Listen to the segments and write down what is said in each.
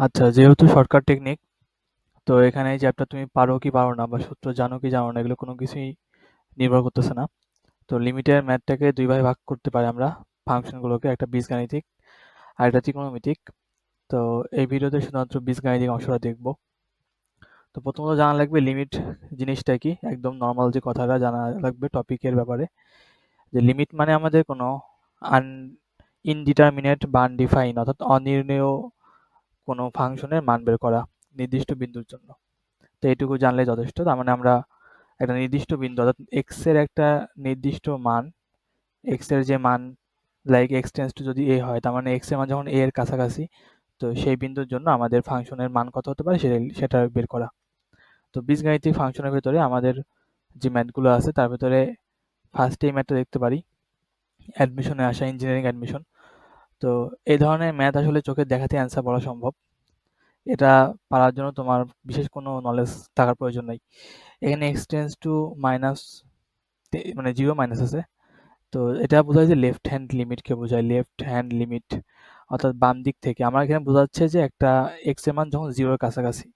আচ্ছা, যেহেতু shortcut technique, তো এখানে এই চ্যাপ্টার তুমি পারো কি পারো না বা সূত্র জানো কি জানো না এগুলো কোনো কিছুই নির্ভর করতেছে না। তো লিমিটের ম্যাথটাকে দুই ভাগে ভাগ করতে পারি আমরা, ফাংশনগুলোকে, একটা বীজগাণিতিক আর একটা ত্রিকোণমিতিক। তো এই ভিডিওতে শুধুমাত্র বীজগাণিতিক অংশটা দেখব। তো প্রথমত জানা লাগবে লিমিট জিনিসটা কি, একদম নর্মাল যে কথাটা জানা লাগবে টপিকের ব্যাপারে। যে লিমিট মানে আমাদের কোনো আন ইনডিটারমিনেট বা আনডিফাইন অর্থাৎ অনির্ণেয় কোনো ফাংশনের মান বের করা নির্দিষ্ট বিন্দুর জন্য। তো এইটুকু জানলে যথেষ্ট। তার মানে আমরা একটা নির্দিষ্ট বিন্দু অর্থাৎ এক্স এর একটা নির্দিষ্ট মান, এক্স এর যে মান, লাইক এক্স টেন্স টু যদি এ হয়, তার মানে এক্স এর মান যখন এ এর কাছাকাছি, তো সেই বিন্দুর জন্য আমাদের ফাংশনের মান কত হতে পারে সেটা বের করা। তো বীজগাণিতিক ফাংশনের ভেতরে আমাদের যে ম্যাথগুলো আছে তার ভেতরে ফার্স্ট এই ম্যাথটা দেখতে পারি, অ্যাডমিশনে আসা, ইঞ্জিনিয়ারিং অ্যাডমিশন। তো এই ধরনের ম্যাথ আসলে চোখে দেখাতে অ্যান্সার বলা সম্ভব। এটা পারার জন্য তোমার বিশেষ কোনো নলেজ থাকার প্রয়োজন নাই। এখানে এক্স টেন্স টু মাইনাস, মানে জিরো মাইনাস আছে। তো এটা বোঝায় যে লেফট হ্যান্ড লিমিটকে বোঝায়, লেফট হ্যান্ড লিমিট অর্থাৎ বাম দিক থেকে। আমার এখানে বোঝাচ্ছে যে একটা এক্স এর মান যখন জিরোর কাছাকাছি,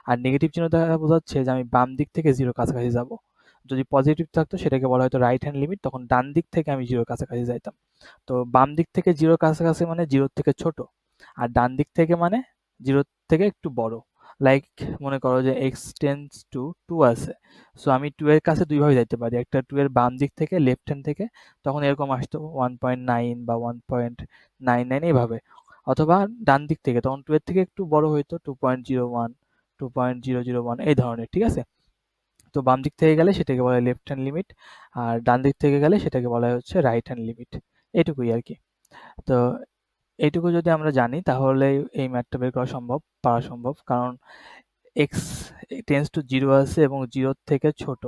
আর নেগেটিভ চিহ্ন দ্বারা বোঝাচ্ছে যে আমি বাম দিক থেকে জিরোর কাছাকাছি যাব। যদি পজিটিভ থাকতো সেটাকে বলা হয়তো রাইট হ্যান্ড লিমিট, তখন ডান দিক থেকে আমি জিরোর কাছাকাছি যাইতাম। তো বাম দিক থেকে জিরোর কাছাকাছি মানে জিরোর থেকে ছোট, আর ডান দিক থেকে মানে জিরোর থেকে একটু বড়। লাইক মনে করো যে এক্স টেন্স টু টু আছে, সো আমি টু এর কাছে দুইভাবে যাইতে পারি, একটা টু এর বাম দিক থেকে লেফট হ্যান্ড থেকে, তখন এরকম আসতো 1.9 বা 1.99 এইভাবে, অথবা ডান দিক থেকে তখন টু এর থেকে একটু বড় হইতো 2.01, 2.001 এই ধরনের, ঠিক আছে। তো বাম দিক থেকে গেলে সেটাকে বলা হয় লেফট হ্যান্ড লিমিট, আর ডান দিক থেকে গেলে সেটাকে বলা হয় হচ্ছে রাইট হ্যান্ড লিমিট। এইটুকুই আর কি। তো এইটুকু যদি আমরা জানি তাহলে এই ম্যাথটা বের করা সম্ভব, পারা সম্ভব, কারণ এক্স টেন্স টু জিরো আছে এবং জিরোর থেকে ছোট।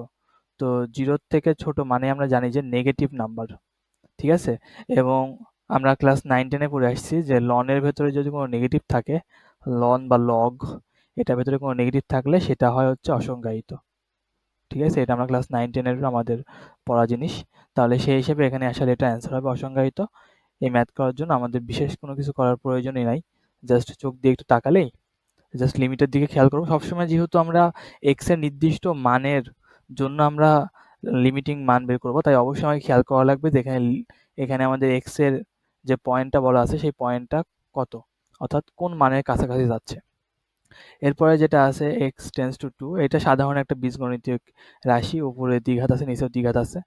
তো জিরোর থেকে ছোট মানে আমরা জানি যে নেগেটিভ নাম্বার, ঠিক আছে। এবং আমরা ক্লাস 9-10-এ পড়ে আসছি যে লনের ভেতরে যদি কোনো নেগেটিভ থাকে, লন বা লগ, এটার ভেতরে কোনো নেগেটিভ থাকলে সেটা হয় হচ্ছে অসংজ্ঞায়িত, ঠিক আছে। এটা আমরা ক্লাস 9-10-এর আমাদের পড়া জিনিস। তাহলে সেই হিসেবে এখানে আসলে এটা অ্যান্সার হবে অসংজ্ঞায়িত। এই ম্যাথ করার জন্য আমাদের বিশেষ কোনো কিছু করার প্রয়োজনই নাই, জাস্ট চোখ দিয়ে একটু তাকালেই, জাস্ট লিমিটের দিকে খেয়াল করবো সবসময়। যেহেতু আমরা এক্স এর নির্দিষ্ট মানের জন্য আমরা লিমিটিং মান বের করবো, তাই অবশ্যই আমাকে খেয়াল করা লাগবে যে এখানে এখানে আমাদের এক্স এর যে পয়েন্টটা বলা আছে সেই পয়েন্টটা কত, অর্থাৎ কোন মানের কাছাকাছি যাচ্ছে। এরপরে যেটা আছে এক্স টেন্স টু টু, এটা সাধারণ একটা বীজগণিতিক রাশি, উপরে দ্বিঘাত আছে নিচেও দ্বিঘাত আছে।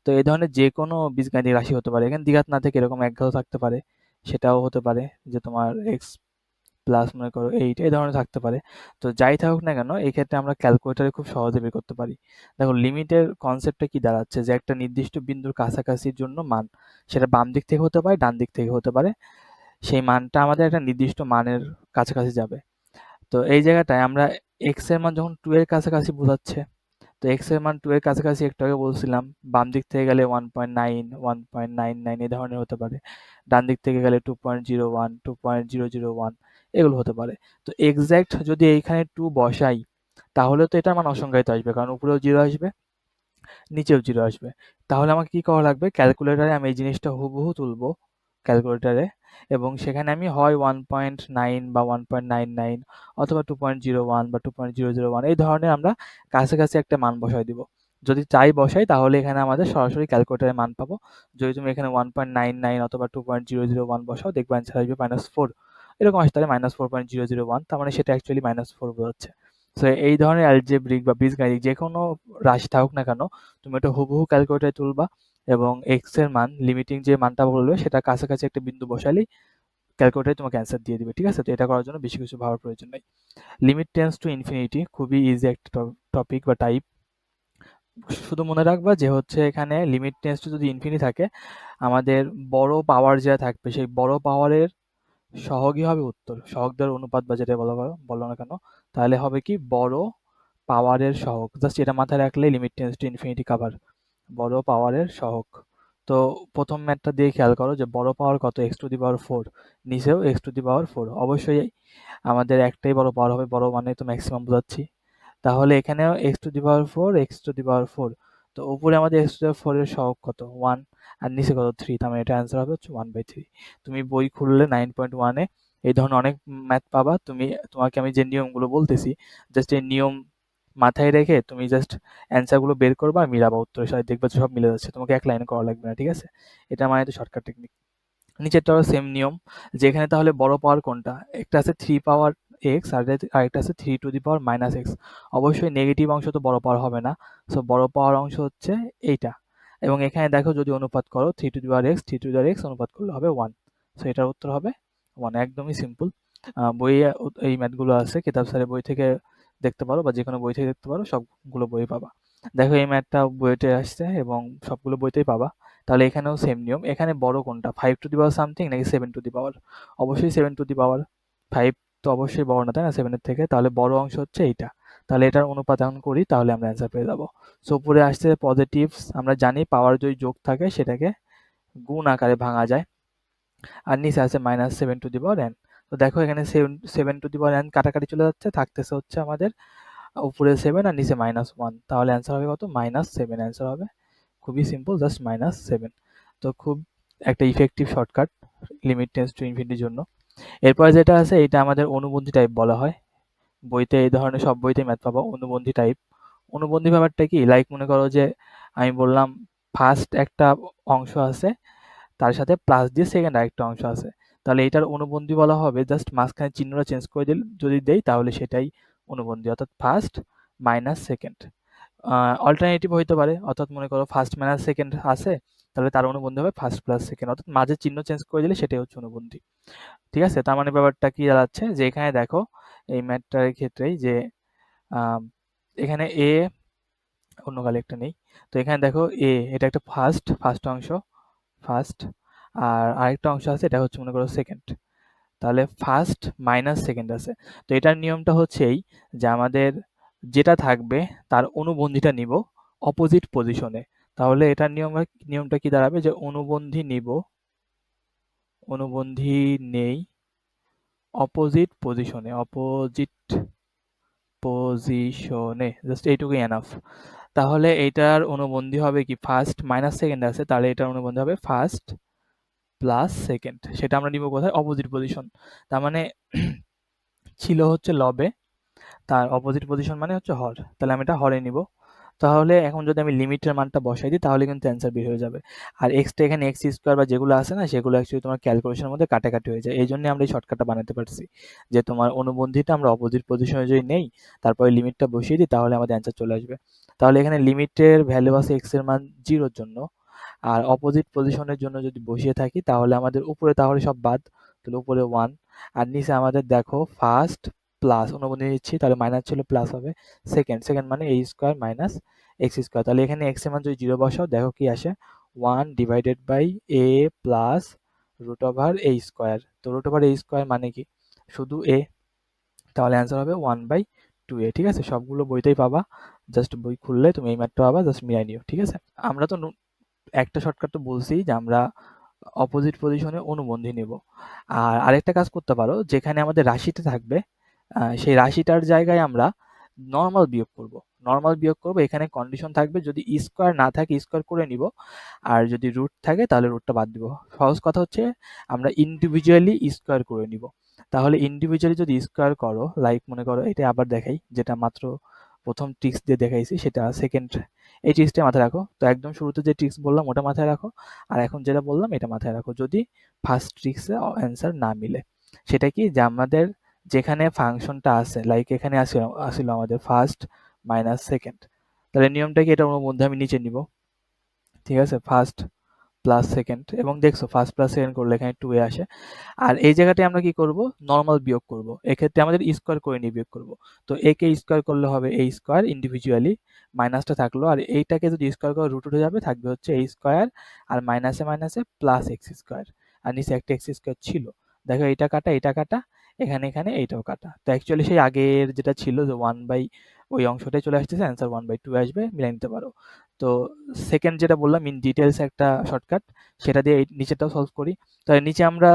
তো এই ধরনের যে কোনো বীজগাণিতিক রাশি হতে পারে, এখানে দ্বিঘাত না থেকে এরকম একঘাত থাকতে পারে, সেটাও হতে পারে যে তোমার এক্স প্লাস মনে করো 8 এই ধরনের থাকতে পারে। তো যাই থাকুক না কেন, এই ক্ষেত্রে আমরা ক্যালকুলেটরে খুব সহজে বের করতে পারি। দেখো লিমিটের কনসেপ্টটা কি দাঁড়াচ্ছে, যে একটা নির্দিষ্ট বিন্দুর কাছাকাছির জন্য মান, সেটা বাম দিক থেকে হতে পারে ডান দিক থেকে হতে পারে, সেই মানটা আমাদের একটা নির্দিষ্ট মানের কাছাকাছি যাবে। তো এই জায়গাটায় আমরা এক্স এর মান যখন 2 এর কাছাকাছি বোঝাচ্ছে, তো এক্স এর মান 2 এর কাছাকাছি একটু আগে বলছিলাম, বাম দিক থেকে গেলে 1.9, 1.99 এই ধরনের হতে পারে, ডান দিক থেকে গেলে 2.01, 2.001 এগুলো হতে পারে। তো এক্সাক্ট যদি এইখানে 2 বসাই, তাহলে তো এটার মান অসংজ্ঞায়িত আসবে, কারণ উপরেও জিরো আসবে নিচেও জিরো আসবে। তাহলে আমাকে কি করা লাগবে, ক্যালকুলেটরে আমি এই জিনিসটা হুবহু তুলবো ক্যালকুলেটরে, এবং সেখানে আমি হয় 1.9 বা 1.99 অথবা 2.01 বা 2.001 এই ধরনের আমরা কাছাকাছি একটা মান বসাই দিব। যদি তাই বসাই তাহলে এখানে আমাদের সরাসরি ক্যালকুলেটরে মান পাবো। যদি তুমি এখানে 1.99 অথবা 2.001 বসাও, দেখবে অ্যান্সার আসবে -4, এরকম আসতে পারে -4.001, তার মানে সেটা অ্যাকচুয়ালি -4 বোঝাচ্ছে। সো এই ধরনের অ্যালজেব্রিক বা বীজগাণিতিক যে কোনো রাশি থাকুক না কেন, তুমি এটা হুবহু ক্যালকুলেটরে তুলবা এবং এক্স এর মান, লিমিটিং যে মানটা বলবে সেটা কাছাকাছি একটা বিন্দু বসালেই ক্যালকুলেটর তোমাকে অ্যান্সার দিয়ে দিবে, ঠিক আছে। তো এটা করার জন্য বেশি কিছু ভাবার প্রয়োজন নেই। লিমিট টেন্স টু ইনফিনিটি খুবই ইজি একটা টপিক বা টাইপ। শুধু মনে রাখবা যে হচ্ছে এখানে লিমিট টেন্স টু যদি ইনফিনিটি থাকে, আমাদের বড় পাওয়ার যেটা থাকবে সেই বড় পাওয়ারের সহগই হবে উত্তর, সহগদের অনুপাত বা যেটা বলো না কেন, তাহলে হবে কি বড় পাওয়ারের সহগ। জাস্ট এটা মাথায় রাখলে limit tends to infinity cover, বড় পাওয়ারের সহগ। তো প্রথম ম্যাথটা দিয়ে খেয়াল করো যে বড় পাওয়ার কত, এক্স টু দি পাওয়ার 4, নিচেও এক্স টু দি পাওয়ার 4, অবশ্যই আমাদের একটাই বড় পাওয়ার হবে, বড় মানে তো ম্যাক্সিমাম বোঝাচ্ছি। তাহলে এখানেও x to the power 4, x to the power 4। তো উপরে আমাদের এক্স টু দি পাওয়ার 4 এর সহগ কত, 1, আর নিচে কত 3, তার মানে এটা অ্যান্সার হবে হচ্ছে 1/3। তুমি বই খুললে 9.1-এ এই ধরনের অনেক ম্যাথ পাবা। তোমাকে আমি যে নিয়মগুলো বলতেছি, জাস্ট এই নিয়ম মাথায় রেখে তুমি জাস্ট অ্যান্সারগুলো বের করবা আর মিলাবা উত্তরের সাথে, দেখবা যে সব মিলে যাচ্ছে, তোমাকে এক লাইনে করা লাগবে না, ঠিক আছে? এটা মানে তো শর্টকাট টেকনিক। নিচেরটাও সেম নিয়ম, যে এখানে তাহলে বড় পাওয়ার কোনটা? একটা আছে 3 পাওয়ার এক্স আর আরেকটা আছে 3 two the power minus x. অবশ্যই নেগেটিভ অংশ তো বড় পাওয়ার হবে না, সো বড় পাওয়ার অংশ হচ্ছে এইটা। এবং এখানে দেখো যদি অনুপাত করো 3 two the power x 3 two the power x অনুপাত করলে হবে 1, সো এটার উত্তর হবে 1। একদমই সিম্পল। বইয়ে এই ম্যাথগুলো আছে, কিতাব স্যারের বই থেকে দেখতে পারো বা যে কোনো বই থেকে দেখতে পারো, সবগুলো বই পাবা। দেখো এই ম্যাথটা বইতে আসছে এবং সবগুলো বইতেই পাবা। তাহলে এখানেও সেম নিয়ম। এখানে বড় কোনটা, 5 টু দি পাওয়ার সামথিং নাকি 7 টু দি পাওয়ার? অবশ্যই 7 টু দি পাওয়ার। 5 তো অবশ্যই বড় না, তাই না, 7 এর থেকে? তাহলে বড় অংশ হচ্ছে এইটা। তাহলে এটার অনুপাত এখন করি, তাহলে আমরা অ্যান্সার পেয়ে যাবো। সো উপরে আসছে পজিটিভস, আমরা জানি পাওয়ার যদি যোগ থাকে সেটাকে গুণ আকারে ভাঙা যায়। আর নিচে আছে minus 7 two the power N. তো দেখো এখানে 7 টু দি পাওয়ার এন কাটাকাটি চলে যাচ্ছে, থাকতেছে হচ্ছে আমাদের উপরে 7 আর নিচে -1। তাহলে অ্যান্সার হবে কত? -7 অ্যান্সার হবে। খুবই সিম্পল, জাস্ট -7। তো খুব একটা effective shortcut limit tends to ইনফিনিটির জন্য। এরপর যেটা আছে এটা আমাদের অনুবন্ধী টাইপ বলা হয়। বইতে এই ধরনের সব বইতে ম্যাথ পাবো অনুবন্ধী টাইপ। অনুবন্ধী ব্যাপারটা কি, লাইক মনে করো যে আমি বললাম ফার্স্ট একটা অংশ আছে, তার সাথে প্লাস দিয়ে সেকেন্ড আরেকটা অংশ আছে, তাহলে এটার অনুবন্ধী বলা হবে জাস্ট মাঝখানে চিহ্নটা চেঞ্জ করে দিলে যদি দেই তাহলে সেটাই অনুবন্ধী, অর্থাৎ ফার্স্ট মাইনাস সেকেন্ড। অল্টারনেটিভ হইতে পারে, অর্থাৎ মনে করো ফার্স্ট মাইনাস সেকেন্ড আছে, তাহলে তার অনুবন্ধী হবে ফার্স্ট প্লাস সেকেন্ড, অর্থাৎ মাঝে চিহ্ন চেঞ্জ করে দিলে সেটাই হচ্ছে অনুবন্ধী। ঠিক আছে? তার মানে ব্যাপারটা কি দাঁড়াচ্ছে, যে এখানে দেখো এই ম্যাথটার ক্ষেত্রেই যে আম, এখানে এ অন্য কালে একটা নেই। তো এখানে দেখো এটা একটা ফার্স্ট অংশ, ফার্স্ট, আর আরেকটা অংশ আছে এটা হচ্ছে মনে করো সেকেন্ড। তাহলে ফার্স্ট মাইনাস সেকেন্ড আছে। তো এটার নিয়মটা হচ্ছে এই, যে আমাদের যেটা থাকবে তার অনুবন্ধীটা নিব অপোজিট পজিশনে। তাহলে এটার নিয়মটা কি দাঁড়াবে, যে অনুবন্ধী নেই অপোজিট পজিশনে, জাস্ট এইটুকুই এনাফ। তাহলে এইটার অনুবন্ধী হবে কি, ফার্স্ট মাইনাস সেকেন্ড আছে, তাহলে এটার অনুবন্ধী হবে ফার্স্ট প্লাস সেকেন্ড। সেটা আমরা নিব কোথায়? Opposite position. তার মানে ছিল হচ্ছে লবে, তার অপোজিট পজিশন মানে হচ্ছে হর, তাহলে আমি এটা হরে নিব। তাহলে এখন যদি আমি লিমিটের মানটা বসাই দিই তাহলে কিন্তু অ্যান্সার বের হয়ে যাবে। আর এক্সটা এখানে এক্স স্কোয়ার বা যেগুলো আছে না, সেগুলো অ্যাকচুয়ালি তোমার ক্যালকুলেশনের মধ্যে কাটাকাটি হয়ে যায়। এই জন্য আমরা এই শর্টকাটটা বানাতে পারছি, যে তোমার অনুবন্ধীটা আমরা অপোজিট পজিশনে যদি নেই, তারপরে লিমিটটা বসিয়ে দিই, তাহলে আমাদের অ্যান্সার চলে আসবে। তাহলে এখানে লিমিটের ভ্যালু আছে এক্স এর মান 0-র জন্য, আর অপোজিট পজিশনের জন্য যদি বসিয়ে থাকি তাহলে আমাদের উপরে তাহলে সব বাদ, তাহলে উপরে 1, আর নিচে আমাদের দেখো ফার্স্ট প্লাস অনুবন্ধী নিচ্ছি, তাহলে মাইনাস ছিল প্লাস হবে, সেকেন্ড মানে a square minus x square. তাহলে এখানে এক্স এর মান যদি 0 বসাও, দেখো কি আসে, 1 divided by a plus root over a square. তো রুট ওভার a স্কোয়ার মানে কি, শুধু a, তাহলে অ্যান্সার হবে 1/2a। ঠিক আছে? সবগুলো বইতেই পাবা, জাস্ট বই খুললে তুমি এই ম্যাথটা পাবা, জাস্ট মিলাই নিও। ঠিক আছে? আমরা তো একটা শর্টকাট তো বলছি যে আমরা অপোজিট পজিশনে অনুবন্ধী নেব। আর আরেকটা কাজ করতে পারো, যেখানে আমাদের রাশিটা থাকবে সেই রাশিটার জায়গায় আমরা নর্মাল বিয়োগ করব। এখানে কন্ডিশন থাকবে, যদি স্কোয়ার না থাকে স্কোয়ার করে নিব, আর যদি রুট থাকে তাহলে রুটটা বাদ দিব। সহজ কথা হচ্ছে আমরা ইন্ডিভিজুয়ালি স্কোয়ার করে নিব। তাহলে ইন্ডিভিজুয়ালি যদি স্কোয়ার করো, লাইক মনে করো এটা আবার দেখাই, যেটা মাত্র প্রথম ট্রিক্স দিয়ে দেখাইছি সেটা সেকেন্ড, এই ট্রিক্সটা মাথায় রাখো। তো একদম শুরুতে যে ট্রিক্স বললাম ওটা মাথায় রাখো, আর এখন যেটা বললাম এটা মাথায় রাখো, যদি ফার্স্ট ট্রিক্সে অ্যান্সার না মিলে। সেটা কি, যে আমাদের যেখানে ফাংশনটা আছে, লাইক এখানে আসিল আমাদের ফার্স্ট মাইনাস সেকেন্ড, তাহলে নিয়মটা কি, এটার মধ্যে আমি নিচে নিব। ঠিক আছে? ফার্স্ট প্লাস সেকেন্ড, এবং দেখছো ফার্স্ট প্লাস সেকেন্ড করলে এখানে 2a আসে। আর এই জায়গাটায় আমরা কি করব, নর্মাল বিয়োগ করব। এক্ষেত্রে আমাদের স্কোয়ার করে নিয়ে বিয়োগ করব। তো a কে স্কোয়ার করলে হবে a স্কোয়ার ইন্ডিভিজুয়ালি, মাইনাসটা থাকলো, আর এইটাকে যদি স্কোয়ার করে রুট উঠে যাবে, থাকবে হচ্ছে a স্কোয়ার, আর মাইনাসে মাইনাসে প্লাস এক্স স্কোয়ার, আর নিচে একটা এক্স স্কোয়ার ছিল। দেখো এটা কাটা, এখানে এইটাও কাটা। তো অ্যাকচুয়ালি সেই আগের যেটা ছিল যে 1/, ওই অংশটাই চলে আসতেছে, অ্যান্সার 1/2 আসবে, মিলাই নিতে পারো। তো সেকেন্ড যেটা বললাম ইন ডিটেলস একটা শর্টকাট, সেটা দিয়ে এই নিচেরটাও সলভ করি। তাহলে নিচে আমরা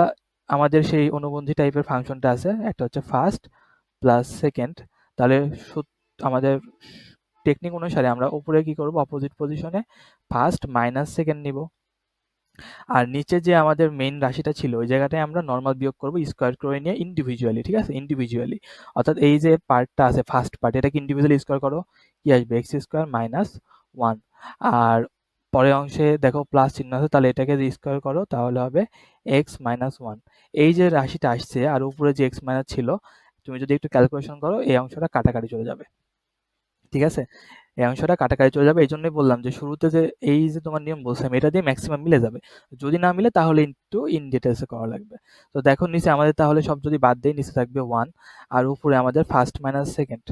আমাদের সেই অনুবন্ধী টাইপের ফাংশনটা আছে, একটা হচ্ছে ফার্স্ট প্লাস সেকেন্ড। তাহলে আমাদের টেকনিক অনুসারে আমরা উপরে কি করব, অপোজিট পজিশনে ফার্স্ট মাইনাস সেকেন্ড নিব। আর নিচে যে আমাদের মেইন রাশিটা ছিল ওই জায়গাটায় আমরা নর্মাল বিয়োগ করবো স্কোয়ার করে নিয়ে ইন্ডিভিজুয়ালি, ঠিক আছে, ইন্ডিভিজুয়ালি। অর্থাৎ এই যে পার্টটা আছে ফার্স্ট পার্ট, এটাকে ইন্ডিভিজুয়ালি স্কোয়ার করো, কি আসবে এক্স স্কোয়ার মাইনাস ওয়ান। আর পরের অংশে দেখো প্লাস চিহ্ন আছে, তাহলে এটাকে যদি স্কোয়ার করো তাহলে হবে এক্স মাইনাস ওয়ান। এই যে রাশিটা আসছে আর উপরে যে এক্স মাইনাস ছিল, তুমি যদি একটু ক্যালকুলেশন করো এই অংশটা কাটাকাটি চলে যাবে, ঠিক আছে, এই অংশটা কাটাকাটি চলে যাবে। এই জন্যই বললাম যে শুরুতে যে এই যে তোমার নিয়ম বলছিলাম এটা দিয়ে ম্যাক্সিমাম মিলে যাবে, যদি না মিলে তাহলে একটু ইন ডিটেলসে করা লাগবে। তো দেখো নিচে আমাদের তাহলে সব যদি বাদ দেই নিচে থাকবে ওয়ান, আর উপরে আমাদের ফার্স্ট মাইনাস সেকেন্ড।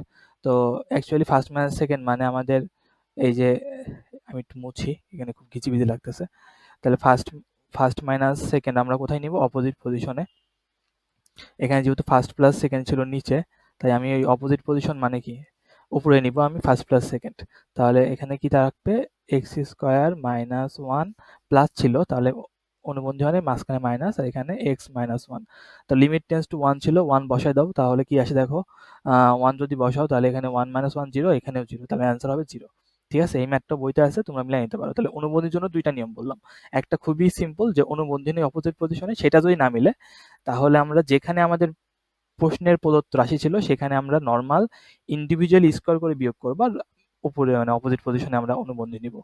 তো অ্যাকচুয়ালি ফার্স্ট মাইনাস সেকেন্ড মানে আমাদের এই যে, আমি একটু মুছি এখানে খুব ঘিচিবিচি লাগতেছে। তাহলে ফার্স্ট ফার্স্ট মাইনাস সেকেন্ড আমরা কোথায় নিব, অপোজিট পজিশনে। এখানে যেহেতু ফার্স্ট প্লাস সেকেন্ড ছিল নিচে, তাই আমি এই অপোজিট পজিশন মানে কি উপরে নিব আমি ফার্স্ট প্লাস সেকেন্ড। তাহলে এখানে কি থাকবে x square minus one plus ছিল, তাহলে অনুবন্ধী মানে মাঝখানে মাইনাস, আর এখানে এক্স মাইনাস ওয়ান। তো লিমিট টেন্স টু ওয়ান ছিল, ওয়ান বসায় দাও তাহলে কি আসে দেখো, ওয়ান যদি বসাও তাহলে এখানে ওয়ান মাইনাস ওয়ান জিরো, এখানেও জিরো, তাহলে অ্যান্সার হবে জিরো। ঠিক আছে, এই ম্যাথটা বইতে আছে, তোমরা মিলাই নিতে পারো। তাহলে অনুবন্ধীর জন্য দুইটা নিয়ম বললাম, একটা খুবই সিম্পল যে অনুবন্ধী নেই অপোজিট পজিশনে, সেটা যদি না মিলে তাহলে আমরা যেখানে আমাদের প্রশ্নের প্রদত্ত রাশি ছিল সেখানে আমরা নর্মাল ইন্ডিভিজুয়াল স্কোয়ার করে বিয়োগ করবো, আর উপরে মানে অপোজিট পজিশনে আমরা অনুবন্ধী নিব।